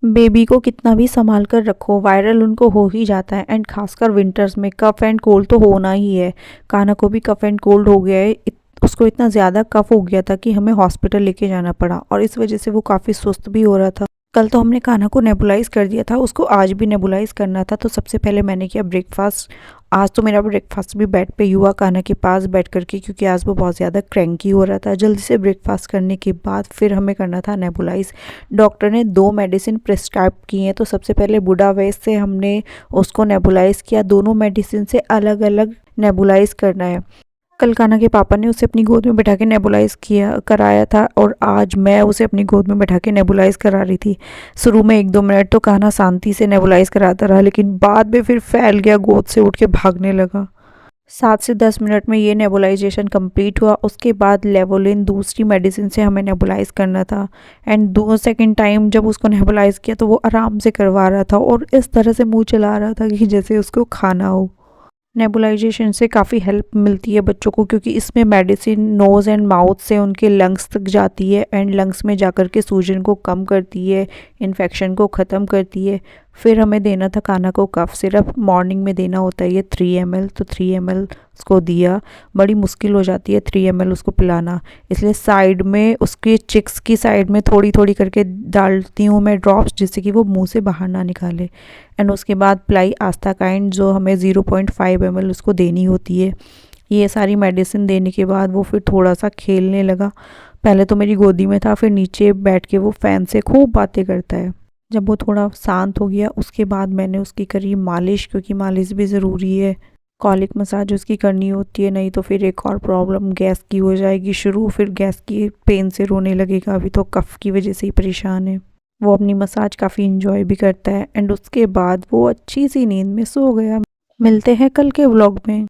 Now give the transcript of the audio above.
Baby को कितना भी संभाल कर रखो, वायरल उनको हो ही जाता है। एंड खासकर विंटर्स में कफ एंड कोल्ड तो होना ही है। कान्हा को भी कफ एंड कोल्ड हो गया है। उसको इतना ज़्यादा कफ हो गया था कि हमें हॉस्पिटल लेके जाना पड़ा और इस वजह से वो काफ़ी सुस्त भी हो रहा था। कल तो हमने कान्हा को नेबुलाइज कर दिया था, उसको आज भी नेबुलाइज करना था। तो सबसे पहले मैंने किया ब्रेकफास्ट। आज तो मेरा ब्रेकफास्ट भी बेड पे ही हुआ, कान्हा के पास बैठ करके, क्योंकि आज वो बहुत ज़्यादा क्रैंकी हो रहा था। जल्दी से ब्रेकफास्ट करने के बाद फिर हमें करना था नेबुलाइज। डॉक्टर ने 2 मेडिसिन प्रिस्क्राइब की हैं। तो सबसे पहले बुडावेस्ट से हमने उसको नेबुलाइज किया। दोनों मेडिसिन से अलग अलग नेबुलाइज करना है। कल कान्हा के पापा ने उसे अपनी गोद में बैठा के नेबुलाइज किया कराया था और आज मैं उसे अपनी गोद में बैठा के नेबुलाइज करा रही थी। शुरू में 1-2 मिनट तो कान्हा शांति से नेबुलाइज कराता रहा, लेकिन बाद में फिर फैल गया, गोद से उठ के भागने लगा। 7 से 10 मिनट में ये नेबुलाइजेशन कंप्लीट हुआ। उसके बाद लेवोलिन दूसरी मेडिसिन से हमें नेबुलाइज करना था। एंड 2 सेकंड टाइम जब उसको नेबुलाइज किया तो वो आराम से करवा रहा था और इस तरह से मुंह चला रहा था कि जैसे उसको खाना हो। नेबुलाइजेशन से काफ़ी हेल्प मिलती है बच्चों को, क्योंकि इसमें मेडिसिन नोज़ एंड माउथ से उनके लंग्स तक जाती है एंड लंग्स में जाकर के सूजन को कम करती है, इन्फेक्शन को ख़त्म करती है। फिर हमें देना था कान्हा को कफ सिरप। मॉर्निंग में देना होता है ये 3 ml, तो 3 ml उसको दिया। बड़ी मुश्किल हो जाती है 3 ml उसको पिलाना, इसलिए साइड में उसके चिक्स की साइड में थोड़ी थोड़ी करके डालती हूँ मैं ड्रॉप्स, जिससे कि वो मुंह से बाहर ना निकाले। एंड उसके बाद प्लाई आस्था काइंड जो हमें 0.5 ml उसको देनी होती है। ये सारी मेडिसिन देने के बाद वो फिर थोड़ा सा खेलने लगा। पहले तो मेरी गोदी में था, फिर नीचे बैठ के वो फ़ैन से खूब बातें करता है। जब वो थोड़ा शांत हो गया उसके बाद मैंने उसकी करी मालिश, क्योंकि मालिश भी ज़रूरी है। कॉलिक मसाज उसकी करनी होती है, नहीं तो फिर एक और प्रॉब्लम गैस की हो जाएगी शुरू, फिर गैस की पेन से रोने लगेगा। अभी तो कफ की वजह से ही परेशान है। वो अपनी मसाज काफ़ी इंजॉय भी करता है एंड उसके बाद वो अच्छी सी नींद में सो गया। मिलते हैं कल के व्लॉग में।